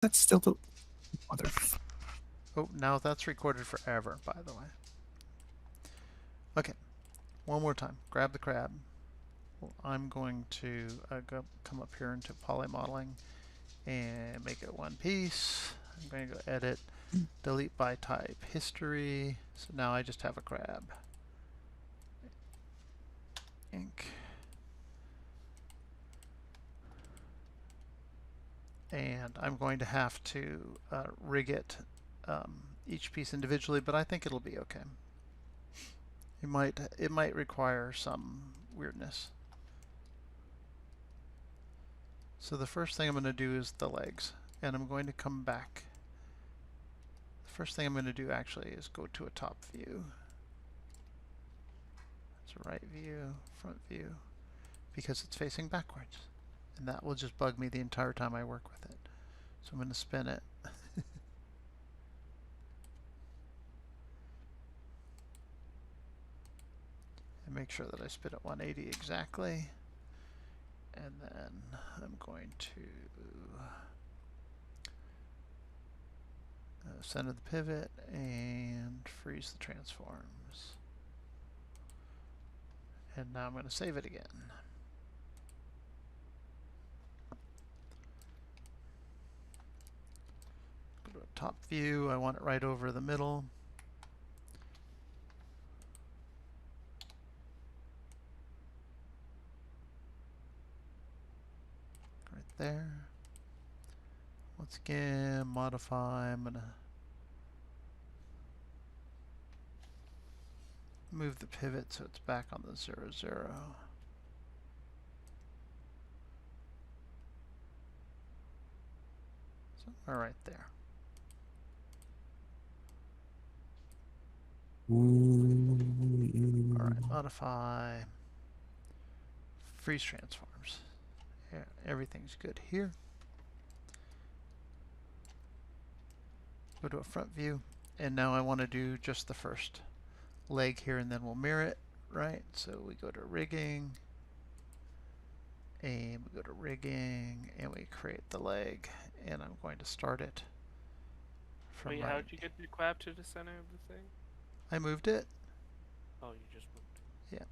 That's still the mother. Oh, now that's recorded forever, by the way. Okay, one more time. Grab the crab. Well, I'm going to come up here into poly modeling and make it one piece. I'm going to go edit, delete by type, history. So now I just have a crab. Ink. And I'm going to have to rig it each piece individually, but I think it'll be okay. It might require some weirdness. So the first thing I'm going to do is the legs, and I'm going to come back. The first thing I'm going to do actually is go to a top view. It's a right view, front view, because it's facing backwards. And that will just bug me the entire time I work with it. So I'm going to spin it. And make sure that I spin it 180 exactly. And then I'm going to center the pivot and freeze the transforms. And now I'm going to save it again. Go to top view. I want it right over the middle. Right there. Once again, modify. I'm going to move the pivot so it's back on the 0, 0. Somewhere right there. All right, modify. Freeze transforms. Yeah, everything's good here. Go to a front view, and now I want to do just the first leg here, and then we'll mirror it, right? So we go to rigging, and we go to rigging, and we create the leg, and I'm going to start it from Wait, right. how'd you get the crab to the center of the thing? I moved it. Oh, you just moved it. Yeah.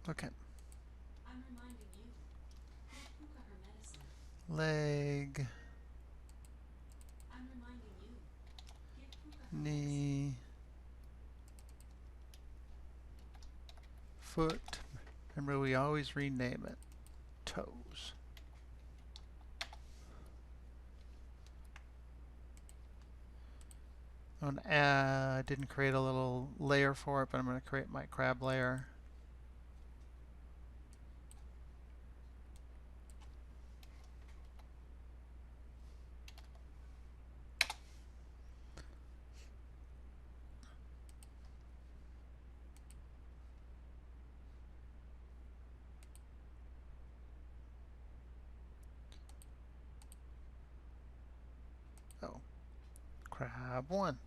Okay. I'm reminding you. Give Puka her medicine. Leg, I'm reminding you. Give Puka her medicine. knee, foot. Remember, we always rename it. Toes. I'm going to add, I didn't create a little layer for it, but I'm going to create my crab layer. Oh, crab 1.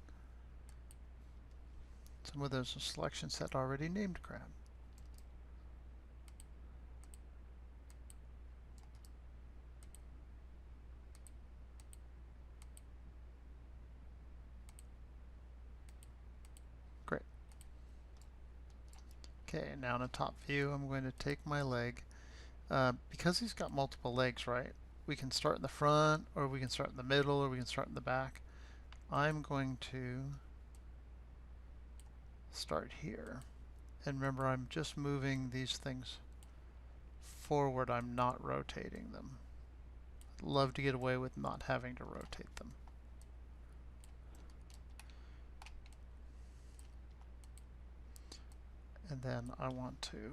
Some of those are selection set already named crab. Great. Okay, now in the top view, I'm going to take my leg. Because he's got multiple legs, right? We can start in the front, or we can start in the middle, or we can start in the back. I'm going to start here. And remember, I'm just moving these things forward. I'm not rotating them. I'd love to get away with not having to rotate them. And then I want to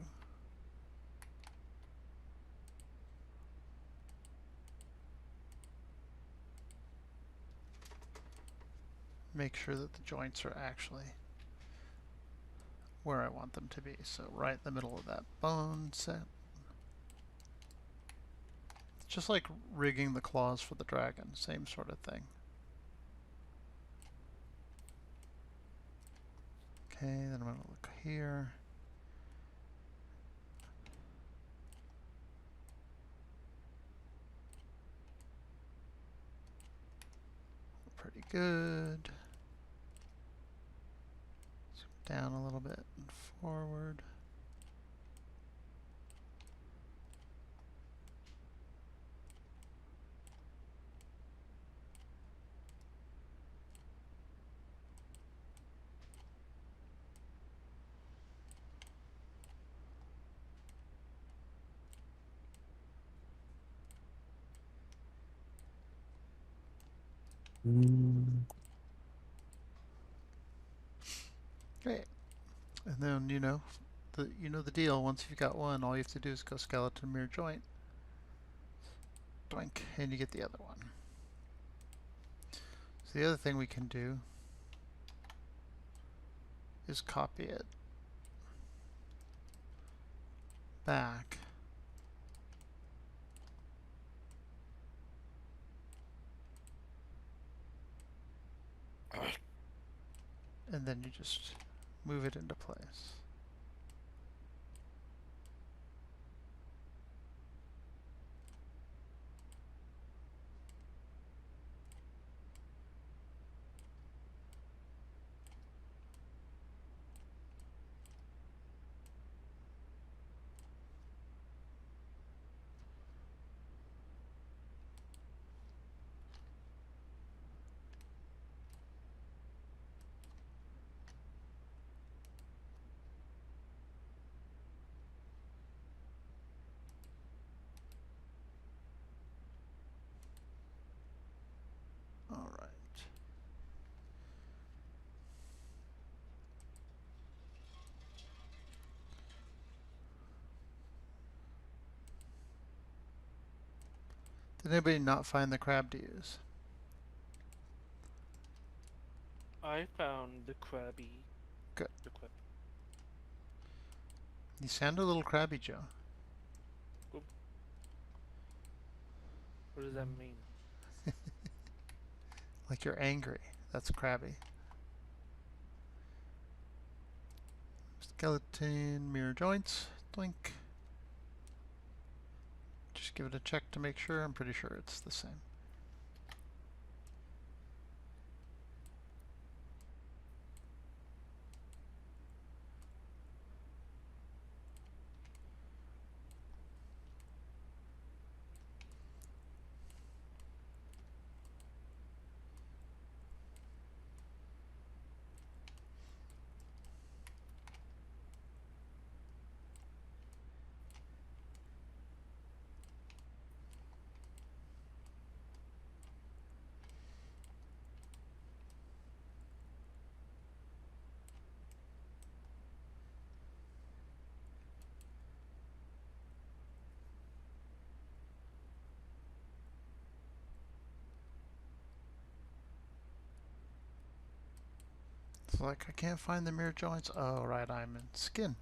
make sure that the joints are actually where I want them to be. So right in the middle of that bone set. Just like rigging the claws for the dragon, same sort of thing. Okay, then I'm going to look here. Pretty good. Zoom down a little bit and forward. Mm. Great. And then you know the deal. Once you've got one, all you have to do is go skeleton mirror joint, doink, and you get the other one. So the other thing we can do is copy it back. And then you just move it into place. All right. Did anybody not find the crab to use? I found the crabby. Good. The crab. You sound a little crabby, Joe. What does that mean? Like you're angry. That's crabby. Skeleton mirror joints. Doink. Just give it a check to make sure. I'm pretty sure it's the same. It's like I can't find the mirror joints. Oh, right, I'm in skin.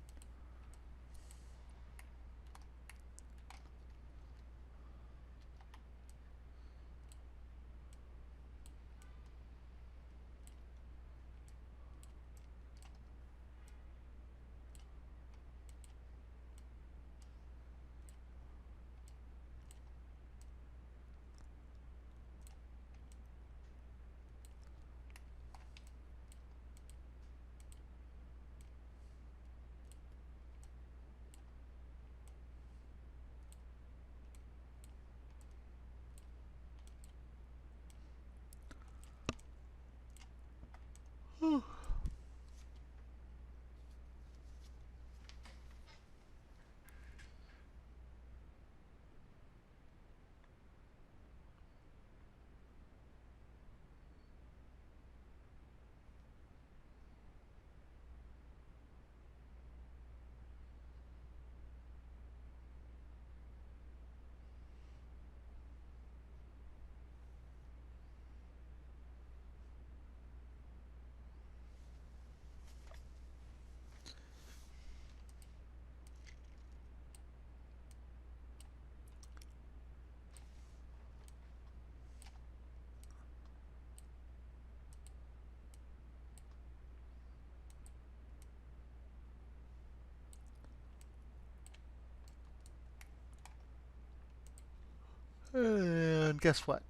And guess what?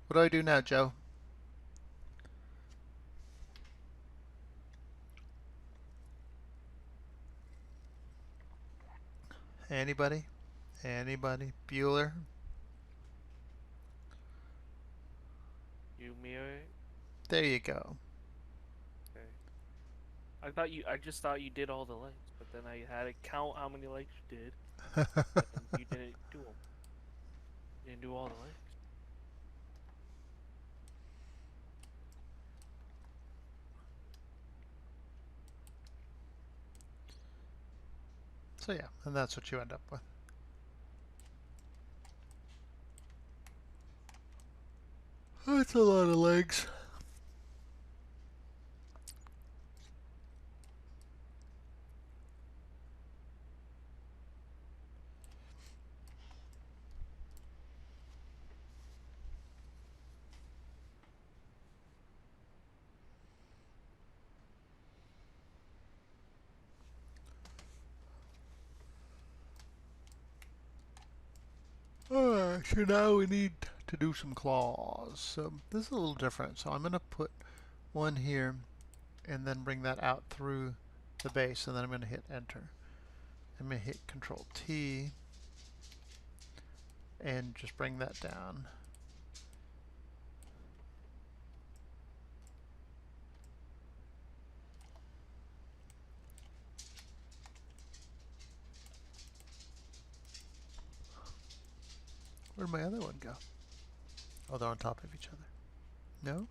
What do I do now, Joe? Anybody? Anybody? Bueller? You mirror. There you go. Okay. I just thought you did all the legs, but then I had to count how many legs you did, and you didn't do them. You didn't do all the legs. So yeah, and that's what you end up with. That's a lot of legs. Alright, so now we need to do some claws. So this is a little different. So I'm going to put one here and then bring that out through the base, and then I'm going to hit enter. I'm going to hit Control T and just bring that down. Where'd my other one go? Oh, they're on top of each other. No?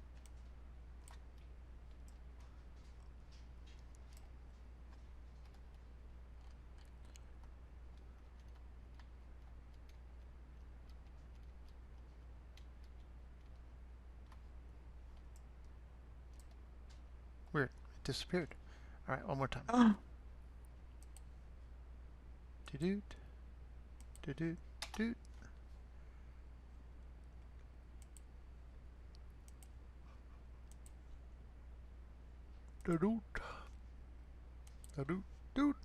Weird. It disappeared. Alright, one more time. Oh. Do-doot. Do-doot. Doot. Do-doot. Do-doot. Doot.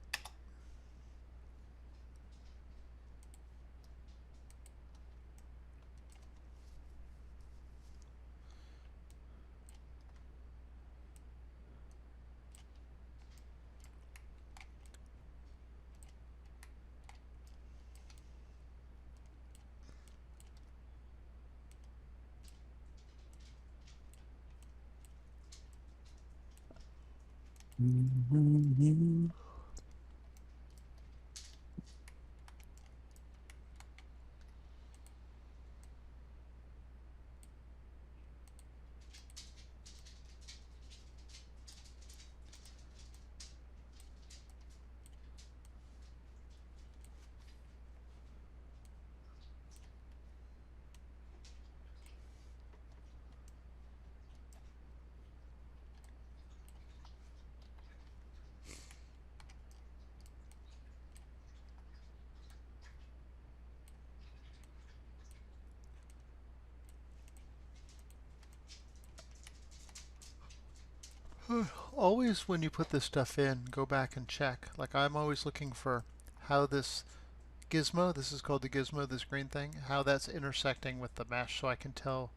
Always when you put this stuff in, go back and check. Like I'm always looking for how this gizmo, this is called the gizmo, this green thing, how that's intersecting with the mesh so I can tell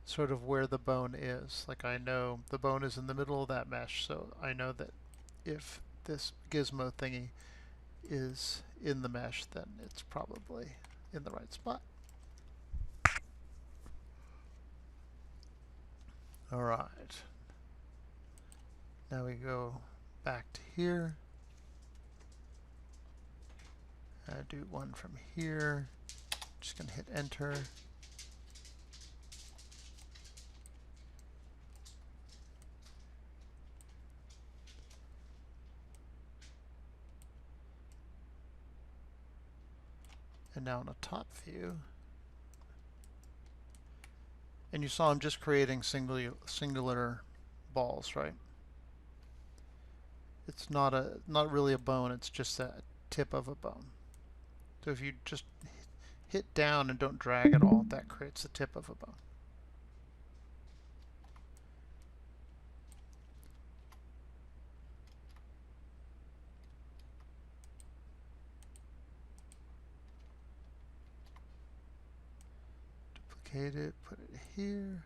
sort of where the bone is. Like I know the bone is in the middle of that mesh, so I know that if this gizmo thingy is in the mesh, then it's probably in the right spot. Alright. Now we go back to here. Do one from here. Just gonna hit enter. And now in a top view. And you saw I'm just creating singular balls, right? It's not really a bone, it's just a tip of a bone. So if you just hit down and don't drag at all, that creates the tip of a bone. Duplicate it, put it here.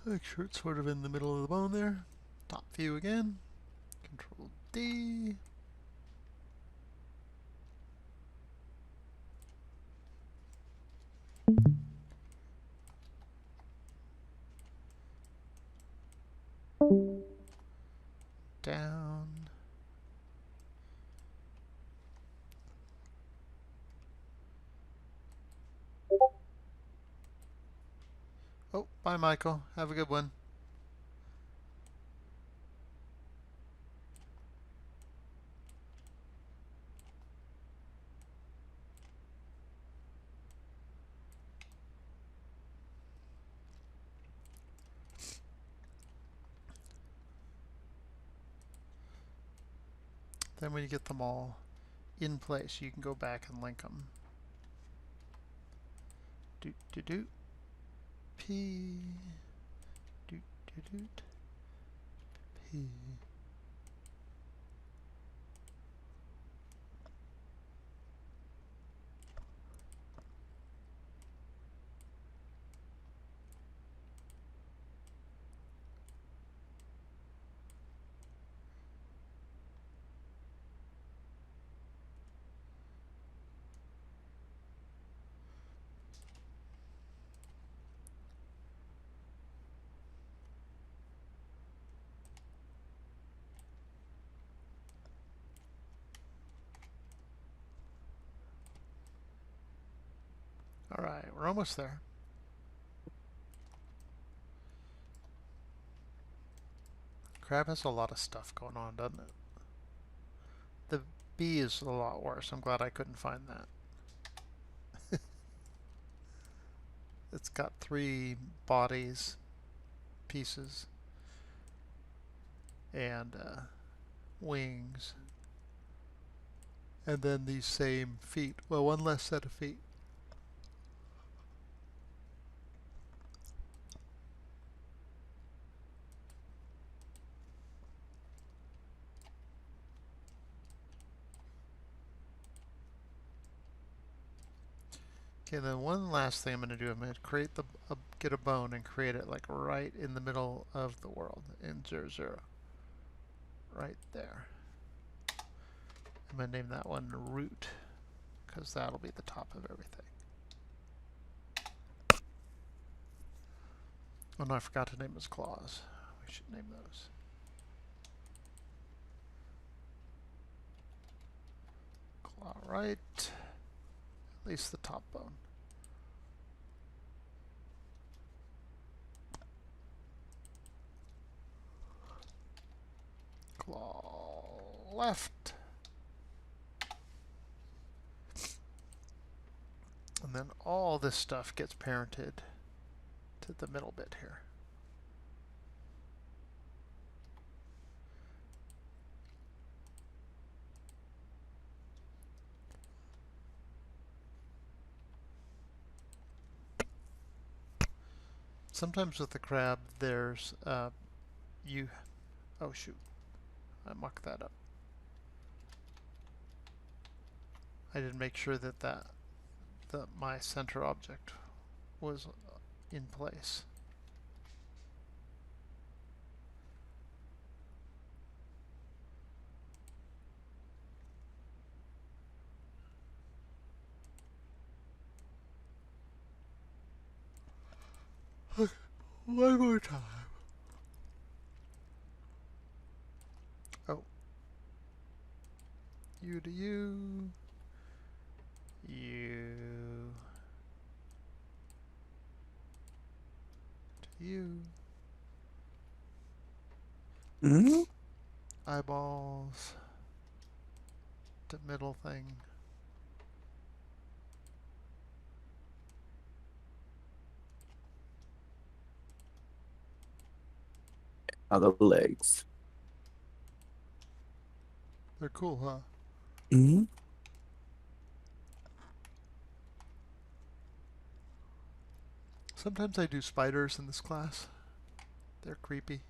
Make sure it's sort of in the middle of the bone there. Top view again. Control D. Down. Oh, bye, Michael. Have a good one. Then when you get them all in place, you can go back and link them. Doot doot doot. P. Doot doot doot. P. All right, we're almost there. Crab has a lot of stuff going on, doesn't it? The B is a lot worse. I'm glad I couldn't find that. It's got 3 bodies, pieces, and wings. And then these same feet. Well, one less set of feet. Okay, then one last thing I'm going to do, I'm going to create get a bone and create it like right in the middle of the world in 0, 0. Right there. I'm going to name that one root, because that'll be the top of everything. Oh no, I forgot to name his claws. We should name those. Claw right. At least the top bone. Claw left. And then all this stuff gets parented to the middle bit here. Sometimes with the crab, there's oh shoot, I mucked that up. I didn't make sure that my center object was in place. One more time. Oh. You to you. You to you. Mm-hmm. Eyeballs. The middle thing. Now the legs. They're cool, huh? Mm-hmm. Sometimes I do spiders in this class. They're creepy.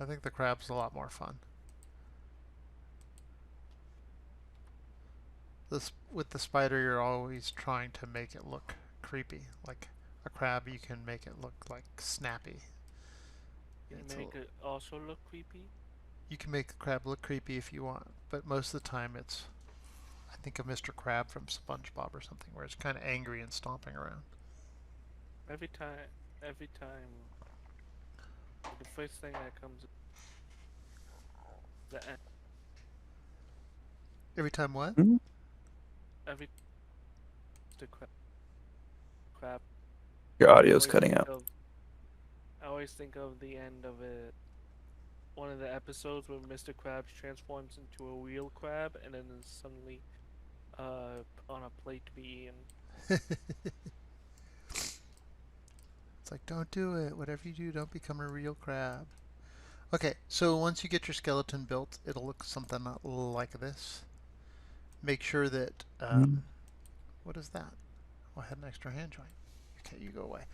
I think the crab's a lot more fun. With the spider, you're always trying to make it look creepy. Like a crab, you can make it look like snappy. You It's make it also look creepy. you can make the crab look creepy if you want, but most of the time it's, I think of Mr. Crab from SpongeBob or something, where it's kind of angry and stomping around. Every time, the first thing that comes, the end. Every time what? Hmm? Every the crab. Your I audio's always cutting think out. of. I always think of the end of it. One of the episodes where Mr. Krabs transforms into a real crab and then is suddenly on a plate to be eaten. It's like, don't do it. Whatever you do, don't become a real crab. Okay, so once you get your skeleton built, it'll look something like this. Make sure that, Hmm? what is that? Oh, I had an extra hand joint. Okay, you go away.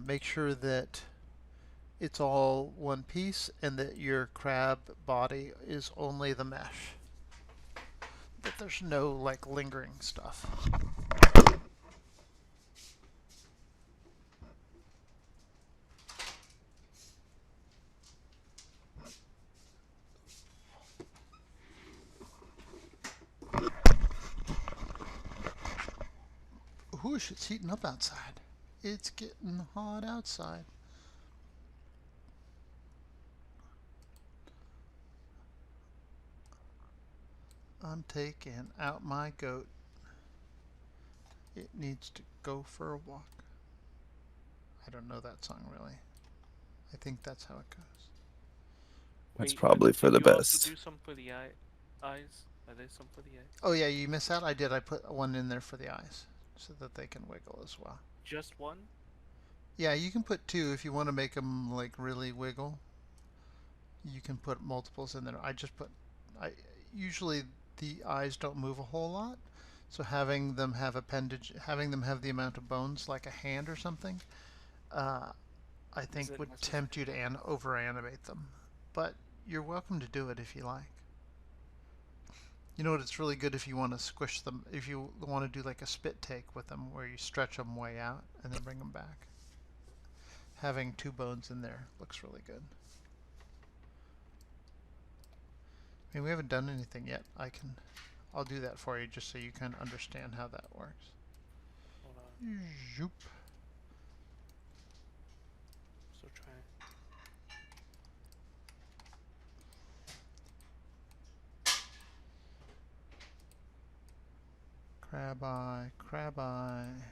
Make sure that it's all one piece and that your crab body is only the mesh. That there's no like lingering stuff. Whoosh, it's heating up outside. It's getting hot outside. I'm taking out my goat. It needs to go for a walk. I don't know that song really. I think that's how it goes. That's Wait, probably for did the you also best. do some for the eyes? Are there some for the eyes? Oh yeah, you missed out? I did. I put one in there for the eyes so that they can wiggle as well. Just one? Yeah, you can put two if you want to make them like really wiggle. You can put multiples in there. I usually the eyes don't move a whole lot, so having them have the amount of bones like a hand or something, uh, I Is think it would necessary? tempt you to over animate them. But you're welcome to do it if you like. You know what? It's really good if you want to squish them. If you want to do like a spit take with them, where you stretch them way out and then bring them back. Having two bones in there looks really good. I mean, we haven't done anything yet. I'll do that for you just so you kind of understand how that works. Hold on. Zoop. So try. Crab eye, crab eye.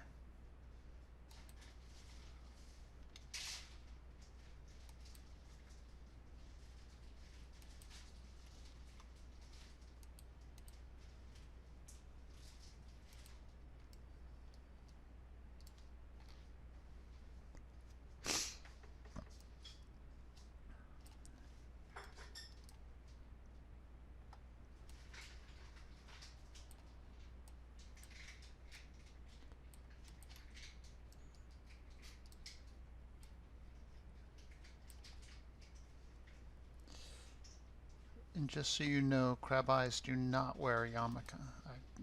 And just so you know, crab eyes do not wear a yarmulke.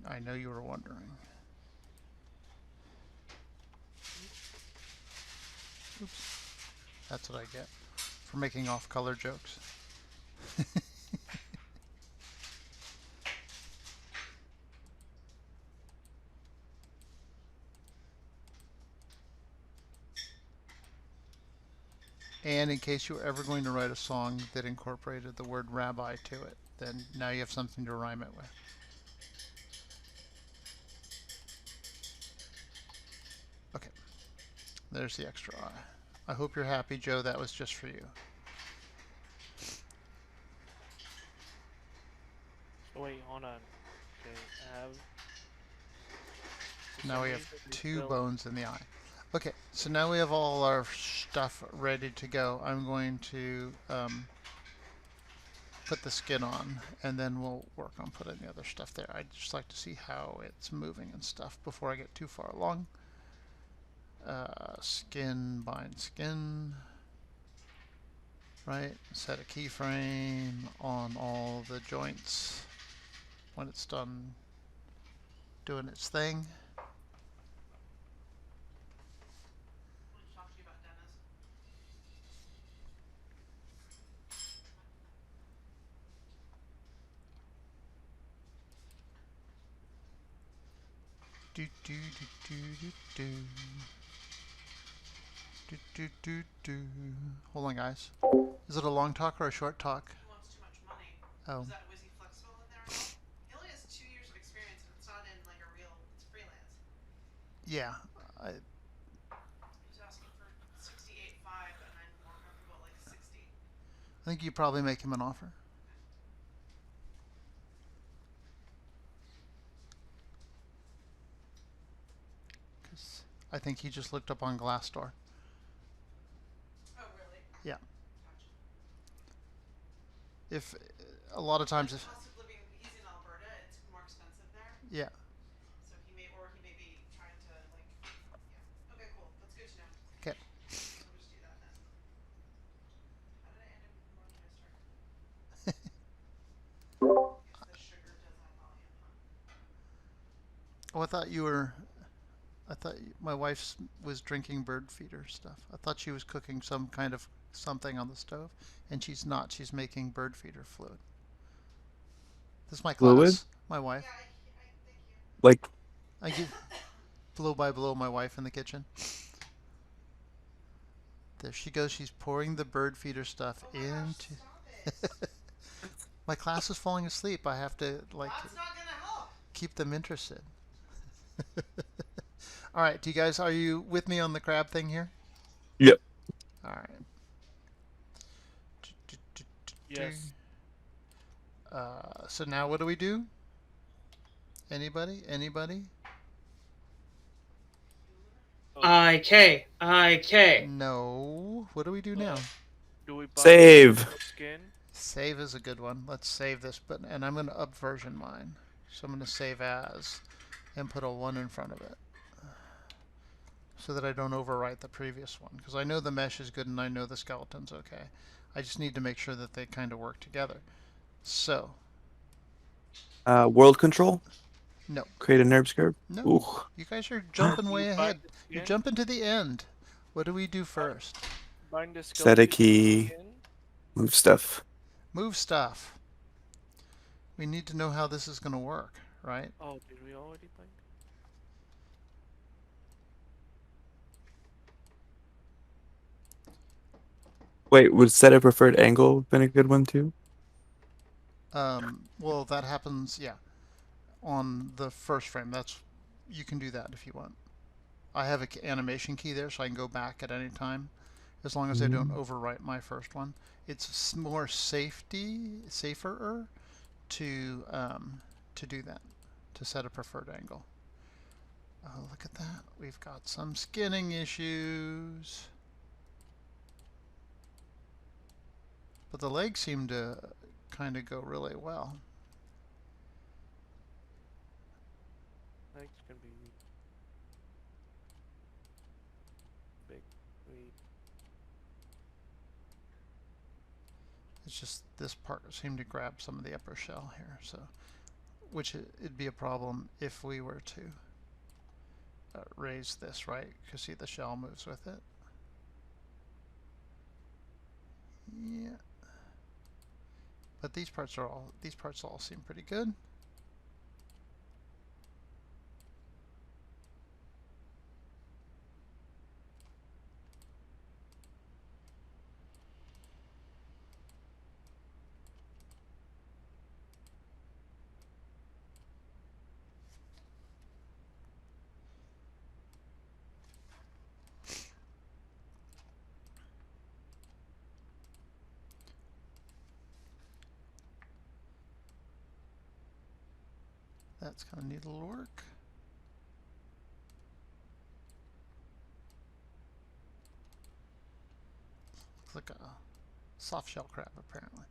I know you were wondering. Oops. That's what I get for making off-color jokes. And in case you were ever going to write a song that incorporated the word rabbi to it, then now you have something to rhyme it with. Okay, there's the extra eye. I hope you're happy, Joe. That was just for you. So wait, hold on. Okay, I have. For Now some we have reason, they two still. bones in the eye. Okay, so now we have all our stuff ready to go. I'm going to put the skin on, and then we'll work on putting the other stuff there. I'd just like to see how it's moving and stuff before I get too far along. Skin, bind skin. Right, set a keyframe on all the joints when it's done doing its thing. What did she talk to you about, Dennis? Do do do do do do do do do. Hold on, guys. Is it a long talk or a short talk? He wants too much money. Oh, Was he flexible in there at all? He only has 2 years of experience, and it's not in like a real. It's freelance. yeah. He was asking for 68.5, and I'm more comfortable at like 60. I think you probably make him an offer. Cause I think he just looked up on Glassdoor. Oh, really? Yeah. Gotcha. If a lot of times, The if cost of living, he's in Alberta. It's more expensive there, yeah. so he may be trying to like, yeah. Okay, cool. That's good to know. Okay. We'll just do that then. How did I end up with more than I started? Guess the sugar does add volume, huh? Oh, I thought you were. I thought my wife was drinking bird feeder stuff. I thought she was cooking some kind of something on the stove, and she's not. She's making bird feeder fluid. This is my Fluid? class. My wife. Yeah, I thank you. Like, I give blow by blow my wife in the kitchen. There she goes. She's pouring the bird feeder stuff Oh my gosh, into. stop it. My class is falling asleep. I have to like That's not gonna help. keep them interested. All right, do you guys are you with me on the crab thing here? yep. All right. Yes. So now what do we do? Anybody? Anybody? IK, IK. No. What do we do now? Do we buy Save. the skin? Save is a good one. Let's save this, and I'm going to up version mine. So I'm going to save as and put a 1 in front of it so that I don't overwrite the previous one, because I know the mesh is good and I know the skeleton's okay. I just need to make sure that they kind of work together. So, World control. no. Create a nerve curve. No. Ooh. You guys are jumping way You buy ahead. the You're skin? jumping to the end. What do we do first? Bind the Set a skeleton key. skin? Move stuff. Move stuff. We need to know how this is going to work, right? Oh, did we already bind? Wait, would set a preferred angle been a good one too? Well, that happens, yeah, on the first frame. You can do that if you want. I have an animation key there, so I can go back at any time, as long as I don't overwrite my first one. It's more safer to do that, to set a preferred angle. Oh, look at that. We've got some skinning issues. But the legs seem to kind of go really well. Legs can be big. It's just this part seemed to grab some of the upper shell here, so which it'd be a problem if we were to raise this, right? Because see, the shell moves with it. Yeah. But these parts all seem pretty good. That's gonna need a little work. Looks like a soft shell crab, apparently.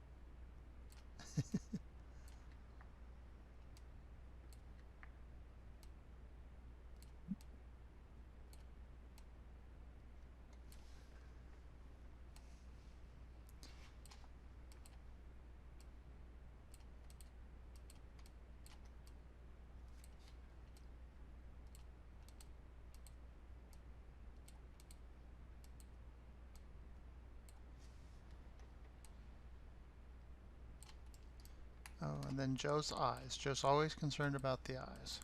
Oh, and then Joe's eyes. Joe's always concerned about the eyes.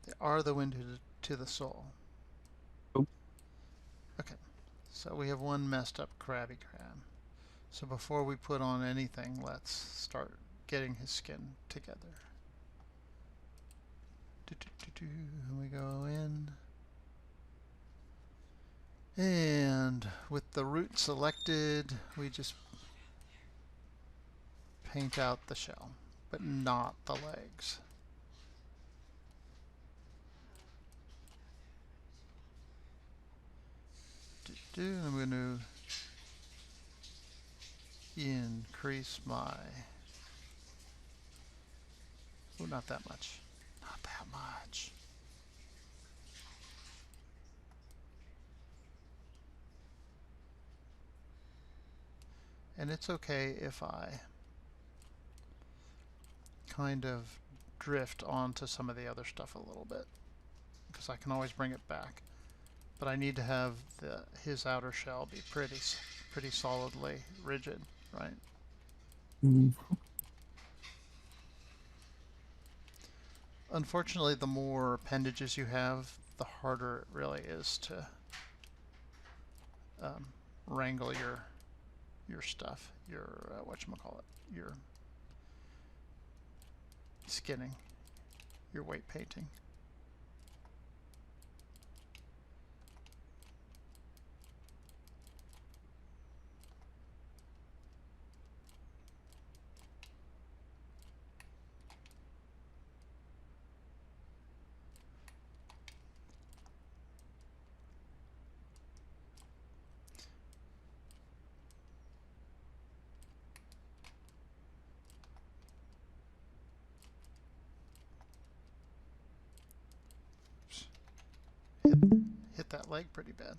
They are the window to the soul. Oh. Okay, so we have one messed up Krabby Crab. So before we put on anything, let's start getting his skin together. We go in. And with the root selected, we just paint out the shell, but not the legs. I'm going to increase my... Oh, not that much. Not that much. And it's okay if I kind of drift onto some of the other stuff a little bit, because I can always bring it back. But I need to have his outer shell be pretty solidly rigid, right? Mm. Unfortunately, the more appendages you have, the harder it really is to wrangle your stuff, your whatchamacallit, your skinning, your weight painting. Hit that leg pretty bad.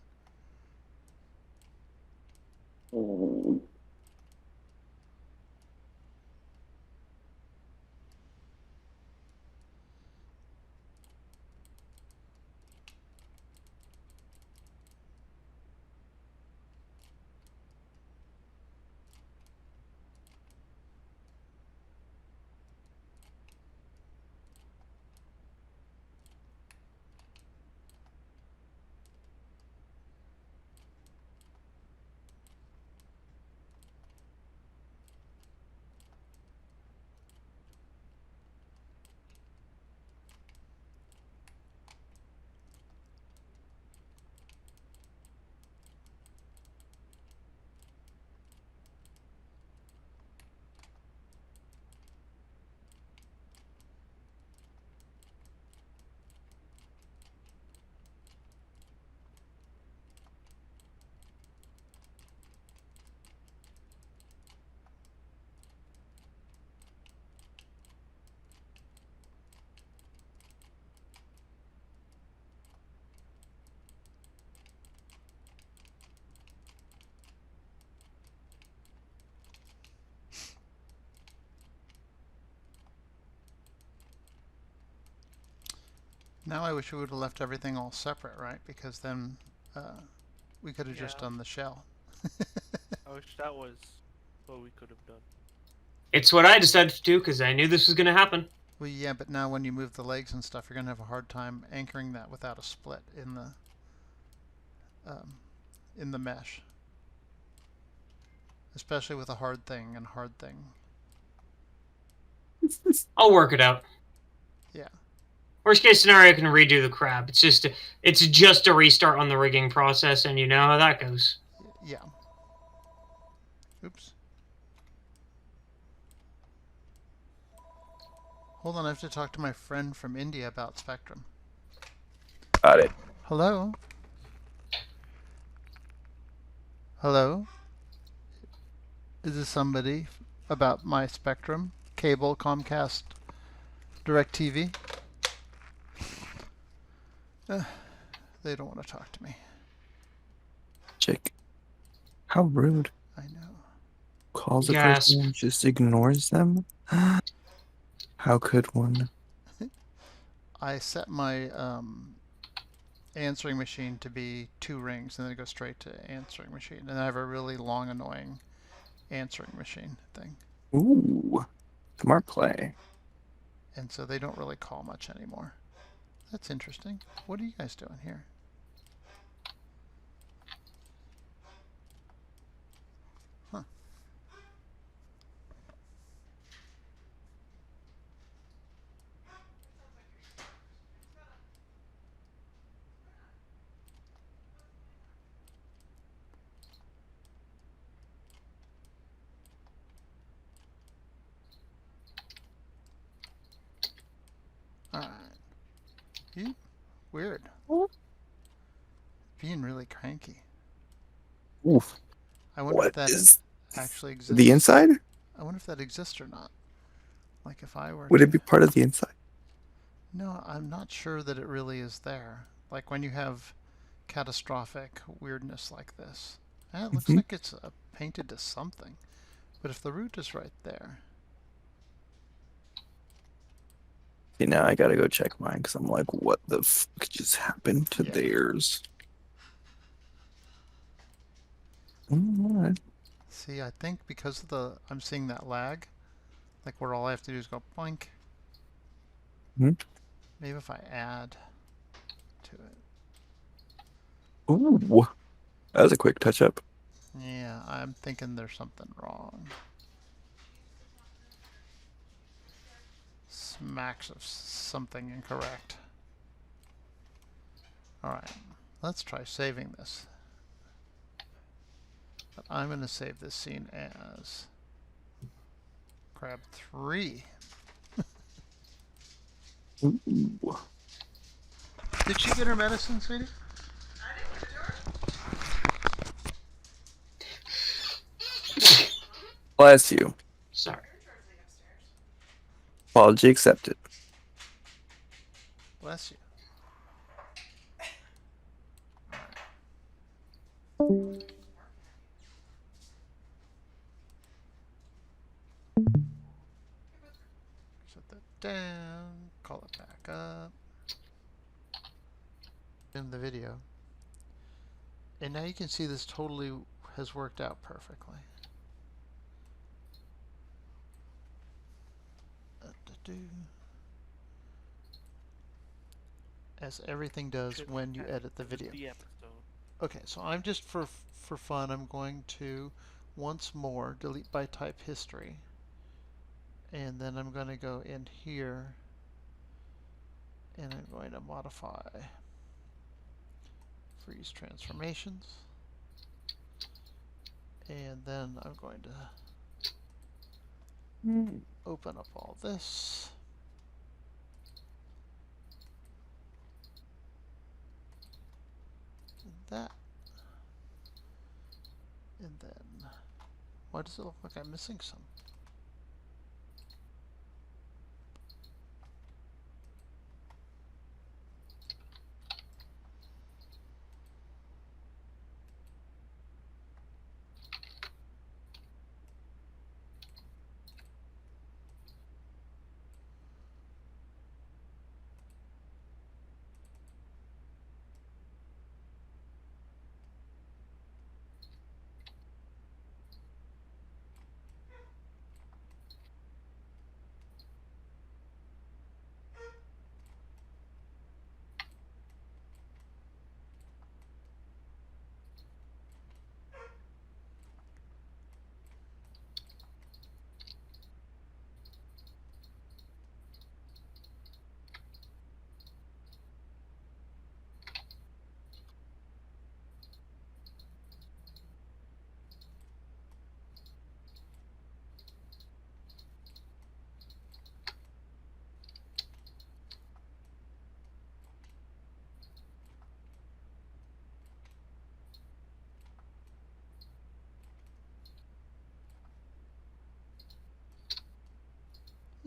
Now I wish we would have left everything all separate, right? Because then we could have just Yeah. done the shell. I wish that was what we could have done. It's what I decided to do because I knew this was going to happen. Well, yeah, but now when you move the legs and stuff, you're going to have a hard time anchoring that without a split in the mesh. Especially with a hard thing and hard thing. I'll work it out. Yeah. Worst case scenario, I can redo the crab. It's just a restart on the rigging process, and you know how that goes. Yeah. Oops. Hold on, I have to talk to my friend from India about Spectrum. Got it. Hello? Hello? Is this somebody about my Spectrum? Cable, Comcast, DirecTV? They don't want to talk to me. Chick. How rude. I know. Calls a Gasp. person and just ignores them? How could one? I set my answering machine to be 2 rings, and then it goes straight to answering machine. And I have a really long, annoying answering machine thing. Ooh. Smart play. And so they don't really call much anymore. That's interesting. What are you guys doing here? Huh. Alright. You? Weird. Being really cranky. Oof. I wonder if What that is actually exists. the inside? I wonder if that exists or not. Like if I were Would to... it be part of the inside? No, I'm not sure that it really is there. Like when you have catastrophic weirdness like this. It looks Mhm. like it's painted to something. But if the root is right there... See, now I gotta go check mine because I'm like, what the fuck just happened to Yeah. theirs? Alright. See, I think because of the... I'm seeing that lag. Like where all I have to do is go boink. Hmm. Maybe if I add to it. Ooh. That was a quick touch up. Yeah, I'm thinking there's something wrong. Smacks of something incorrect. Alright, let's try saving this. But I'm going to save this scene as Crab 3. Ooh. Did she get her medicine, sweetie? I didn't give it to her. Bless you. Sorry. George Lee upstairs. Apology accepted. Bless you. Shut that down. Call it back up. In the video. And now you can see this totally has worked out perfectly. As everything does Should when you have edit the ended video. the episode. Okay, so I'm just for fun, I'm going to once more delete by type history. And then I'm going to go in here and I'm going to modify freeze transformations. And then I'm going to open up all this. And that. And then, why does it look like I'm missing some?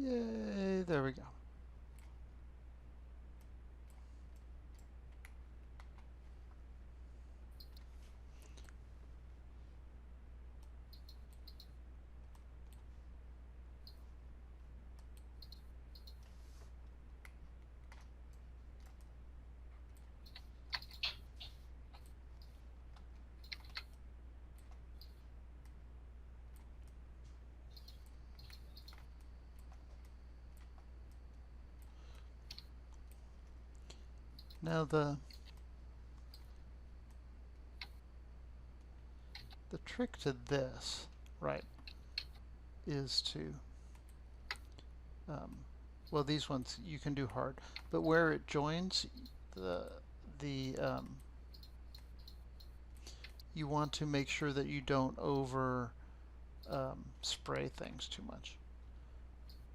Yay, there we go. Now the trick to this, right, is to well, these ones you can do hard, but where it joins, the you want to make sure that you don't over spray things too much,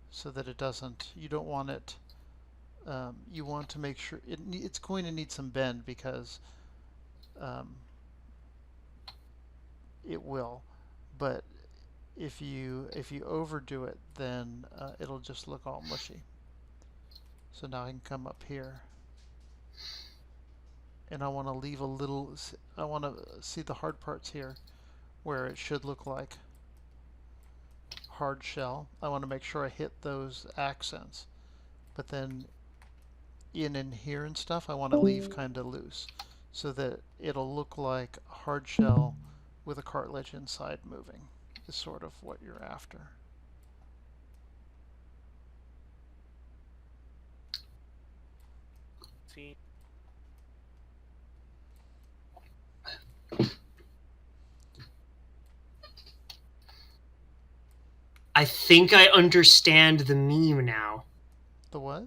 so that it doesn't. You don't want it. You want to make sure it's going to need some bend because it will, but if you overdo it, then it'll just look all mushy. So now I can come up here, and I want to leave a little. I want to see the hard parts here, where it should look like hard shell. I want to make sure I hit those accents, but then in here and stuff, I want to leave kind of loose, so that it'll look like hard shell with a cartilage inside moving. Is sort of what you're after. See, I think I understand the meme now. The what?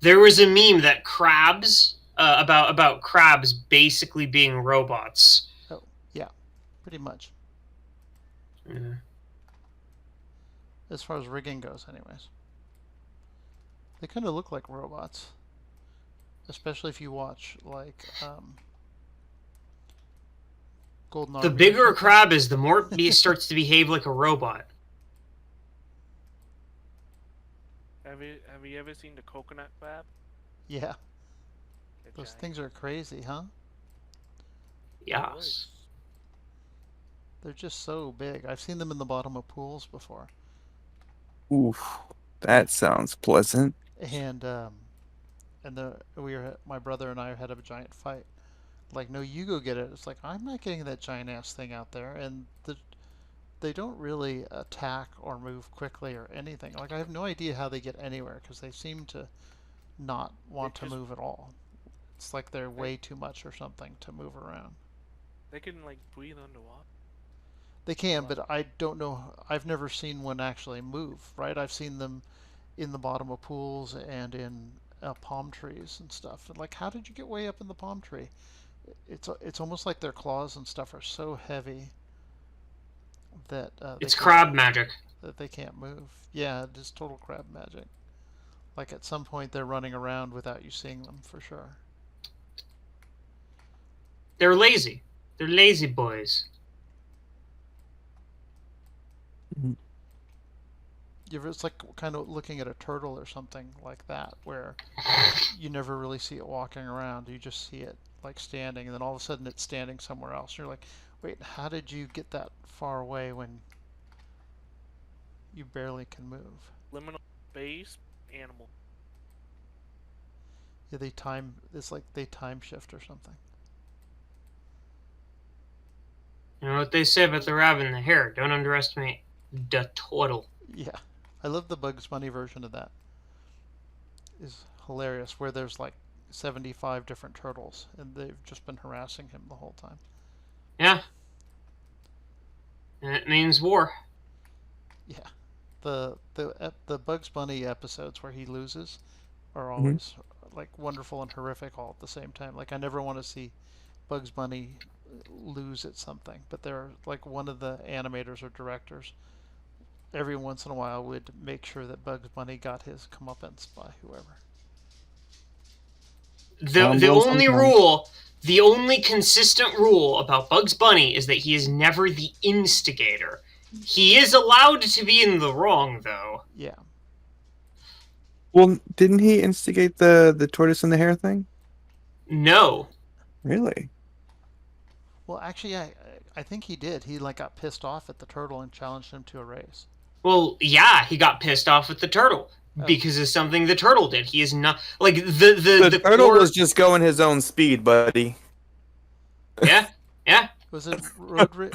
There was a meme that crabs about crabs basically being robots. Oh, yeah, pretty much. Yeah. As far as rigging goes, anyways. They kind of look like robots, especially if you watch like Golden Army. The bigger a crab is, the more it starts to behave like a robot. have you ever seen the coconut crab? Yeah, They're those giant. things are crazy, huh? Yes. They're just so big. I've seen them in the bottom of pools before. Oof, that sounds pleasant. And my brother and I had a giant fight. Like, no, you go get it. It's like, I'm not getting that giant ass thing out there. And they don't really attack or move quickly or anything. Like, I have no idea how they get anywhere because they seem to not want to move at all. It's like they're way too much or something to move around. They can like breathe underwater. They can, but I don't know. I've never seen one actually move, right? I've seen them in the bottom of pools and in palm trees and stuff. And like, how did you get way up in the palm tree? It's almost like their claws and stuff are so heavy that It's crab magic. that they can't move. Yeah, just total crab magic. Like at some point they're running around without you seeing them for sure. They're lazy. They're lazy boys. It's like kind of looking at a turtle or something like that, where you never really see it walking around. You just see it like standing, and then all of a sudden it's standing somewhere else. You're like, wait, how did you get that far away when you barely can move? Liminal space animal. Yeah, it's like they time shift or something. You know what they say about the rabbit and the hare? Don't underestimate the turtle. Yeah, I love the Bugs Bunny version of that. Is hilarious, where there's like 75 different turtles, and they've just been harassing him the whole time. Yeah. And it means war. Yeah, the Bugs Bunny episodes where he loses are always like wonderful and horrific all at the same time. Like I never want to see Bugs Bunny lose at something, but they're like one of the animators or directors every once in a while would make sure that Bugs Bunny got his comeuppance by whoever. The only consistent rule about Bugs Bunny is that he is never the instigator. He is allowed to be in the wrong, though. Yeah. Well, didn't he instigate the tortoise and the hare thing? No. Really? Well, actually, I think he did. He like got pissed off at the turtle and challenged him to a race. Well, yeah, he got pissed off at the turtle Oh. because of something the turtle did. He is not like the turtle core. was just going his own speed, buddy. Yeah, yeah, Was it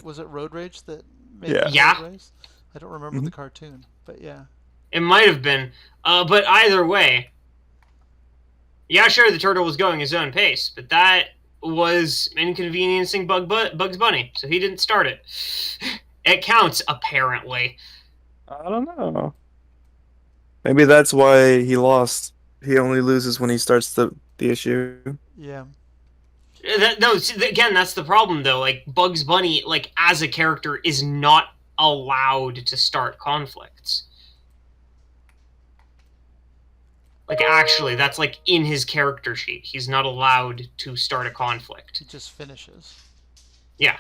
was it Road Rage that made Yeah. the Yeah. turtle race? I don't remember Mhm. the cartoon, but yeah. it might have been. But either way, yeah, sure, the turtle was going his own pace, but that was inconveniencing Bugs Bunny, so he didn't start it. It counts, apparently. I don't know. Maybe that's why he lost. He only loses when he starts the issue. Yeah. No, see, again, that's the problem, though. Like, Bugs Bunny, like, as a character, is not allowed to start conflicts. Like, actually, that's, like, in his character sheet. He's not allowed to start a conflict. He just finishes. Yeah.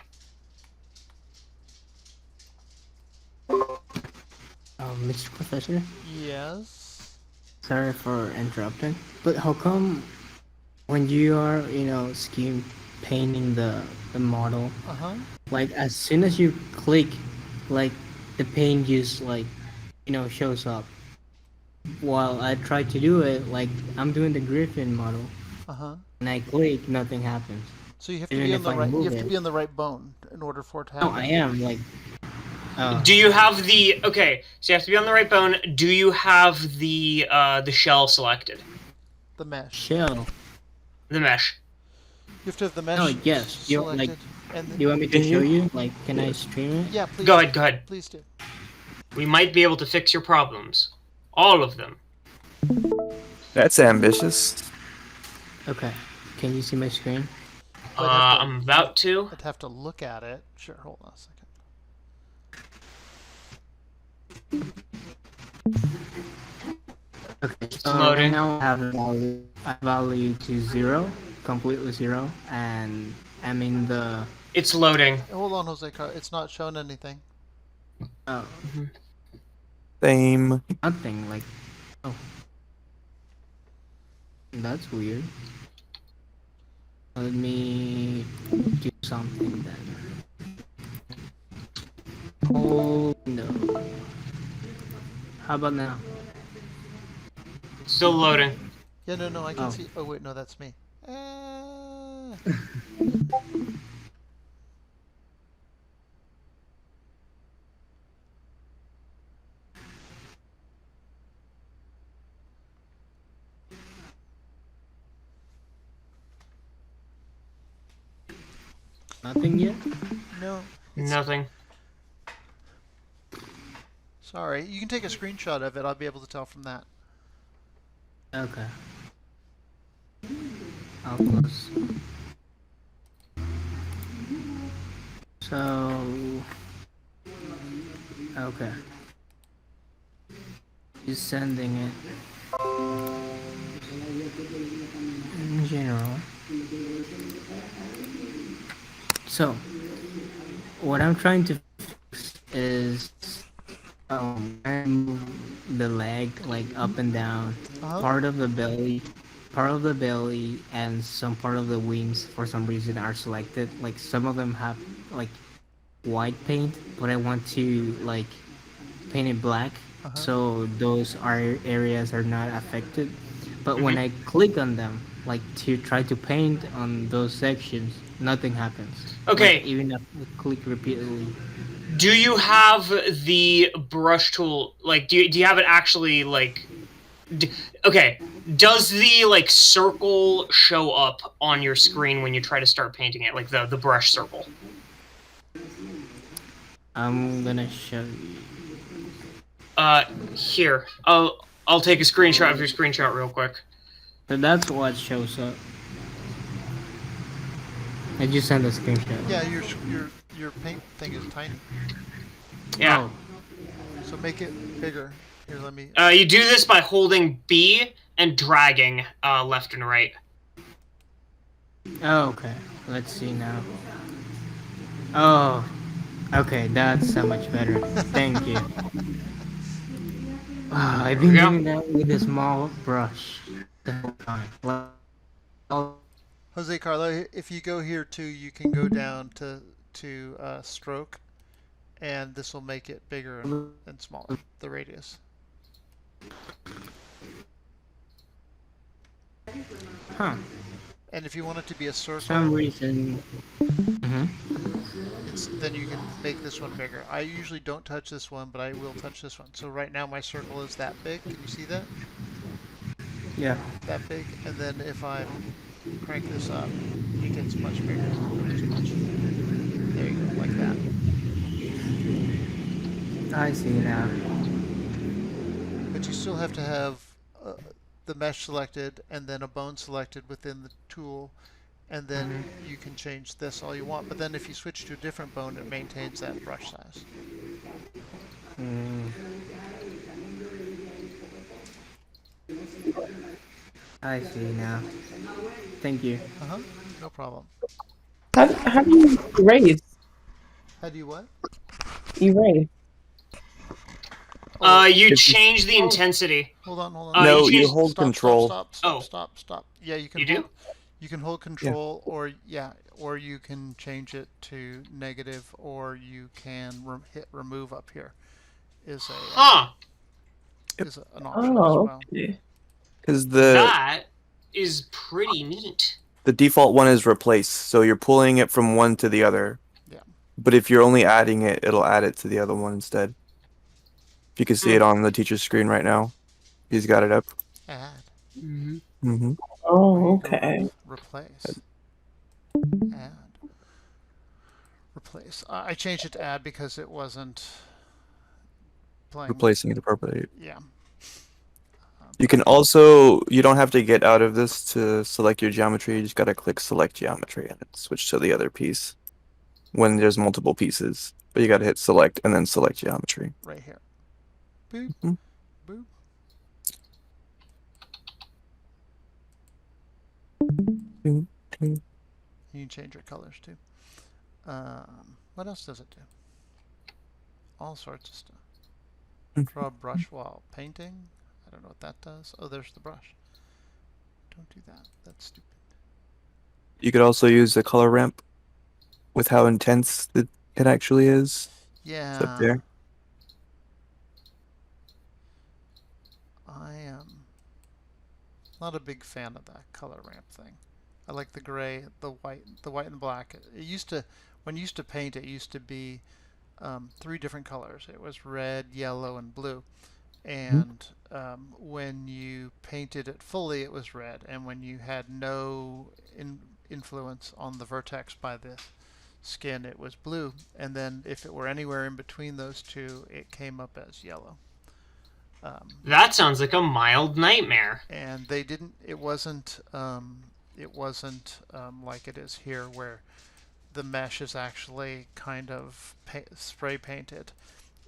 Mr. Professor, Yes. sorry for interrupting, but how come when you are, scheme painting the model, Uh-huh. like as soon as you click, like the paint just like, shows up. While I try to do it, like I'm doing the Griffin model, Uh-huh. and I click, nothing happens. So you have to Even be on if the I right you move have to it. be on the right bone in order for it to No, happen. I am like. Do you have the... Okay, so you have to be on the right bone. Do you have the shell selected? The mesh. Shell. The mesh. You have to have the mesh Oh yes. You like? selected. And Do you want me to Can show you- you? Like, can I stream it? yeah, please. Go ahead. Please do. We might be able to fix your problems. All of them. That's ambitious. Okay. Can you see my screen? I'd have to- I'm about to. I'd have to look at it. Sure, hold on a second. Okay, It's so loading. right now I have a value to 0, completely 0, and I'm in the It's loading. Hold on, Jose Car. It's not showing anything. oh, Same. nothing like that's weird. Let me do something then. Oh no. How about now? Still loading. Yeah, no, I can Oh. see. Oh wait, no, that's me. Nothing yet? No, Nothing. sorry. You can take a screenshot of it. I'll be able to tell from that. Okay. I'll close. So okay. He's sending it in general. So what I'm trying to fix is I move the leg like up and down, Uh-huh. part of the belly and some part of the wings for some reason are selected. Like some of them have like white paint, but I want to like paint it black, Uh-huh. so those areas are not affected. But when I click on them, like to try to paint on those sections, nothing happens. Okay. Like, even if I click repeatedly. Do you have the brush tool? Like, do you have it actually, like... Okay, does the, like, circle show up on your screen when you try to start painting it? Like, the brush circle? I'm gonna show you. Here. I'll take a screenshot of your screenshot real quick. So that's what shows up. I just sent a screenshot. Yeah, your paint thing is tiny. Yeah. So make it bigger. Here, let me. You do this by holding B and dragging left and right. Oh, okay. Let's see now. Oh, okay. That's so much better. Thank you. I've There we been go. doing that with a small brush the whole time. Well, Jose Carlo, if you go here too, you can go down to stroke, and this will make it bigger and smaller, the radius. huh? And if you want it to be a For some circle, reason. Mhm. then you can make this one bigger. I usually don't touch this one, but I will touch this one. So right now my circle is that big. Can you see that? Yeah. That big. And then if I crank this up, it gets much bigger. Just much. There you go, like that. I see now. But you still have to have the mesh selected and then a bone selected within the tool, and then you can change this all you want. But then if you switch to a different bone, it maintains that brush size. Mm, I see now. Thank you. Uh-huh, no problem. How do you erase? How do you what? Erase. Oh, You If you- change the intensity. hold on, hold Uh, on. you No, you change. hold Stop, control. stop, stop, Oh. stop, stop, stop. Yeah, you can You do? hold. You can hold control, or yeah, or you can change it to negative, or you can hit remove up here. Is a Huh. an option as Oh, well. okay. Because That is pretty neat. the default one is replace, so you're pulling it from one to the other. Yeah. But if you're only adding it, it'll add it to the other one instead. If you can see it on the teacher's screen right now, he's got it up. Add. Mm-hmm. Mm-hmm. Where Oh, you go okay. replace. Add. Replace. I changed it to add because it wasn't playing. Replacing it appropriately. Yeah. You can also, you don't have to get out of this to select your geometry. You just gotta click select geometry and it switch to the other piece when there's multiple pieces. But you gotta hit select and then select geometry. Right here. Boop. Mhm. Boop. Mhm. You can change your colors too. What else does it do? All sorts of stuff. Draw a brush while painting. I don't know what that does. Oh, there's the brush. Don't do that. That's stupid. You could also use the color ramp with how intense it actually is. It's up Yeah. there. I am not a big fan of that color ramp thing. I like the gray, the white and the black. It used to, when you used to paint, it used to be 3 different colors. It was red, yellow, and blue. And when you painted it fully, it was red. And when you had no influence on the vertex by the skin, it was blue. And then if it were anywhere in between those two, it came up as yellow. That sounds like a mild nightmare. And they didn't. It wasn't. Like it is here, where the mesh is actually kind of spray painted.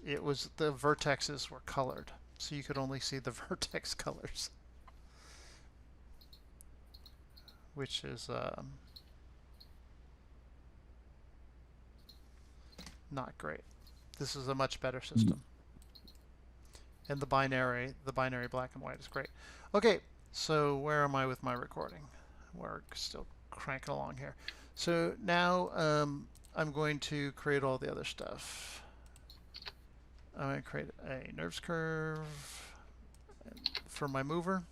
It was the vertexes were colored, so you could only see the vertex colors, which is not great. This is a much better system. And the binary black and white is great. Okay, so where am I with my recording? We're still cranking along here. So now I'm going to create all the other stuff. I'm going to create a nerves curve for my mover.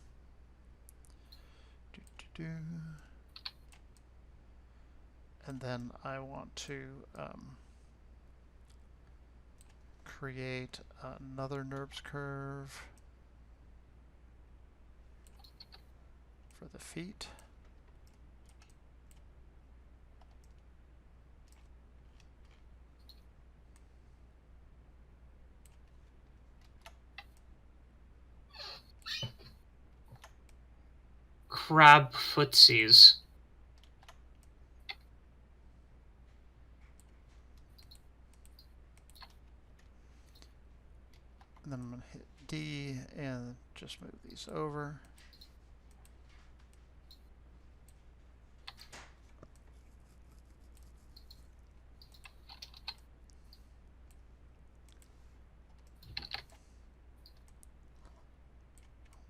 And then I want to create another nerves curve for the feet. Crab footsies. And then I'm going to hit D and just move these over.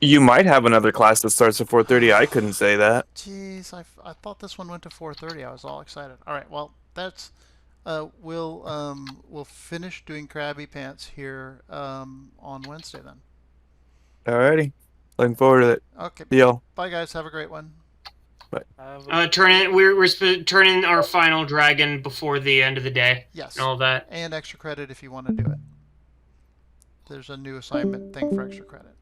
You might have another class that starts at 4:30. I couldn't say that. Jeez, I thought this one went to 4:30. I was all excited. All right, well, that's we'll finish doing Krabby Pants here on Wednesday then. Alrighty. Looking forward to it. Okay. See y'all. Bye guys. Have a great one. Turning our final dragon before the end of the day. Yes. And all that. And extra credit if you want to do it. There's a new assignment thing for extra credit.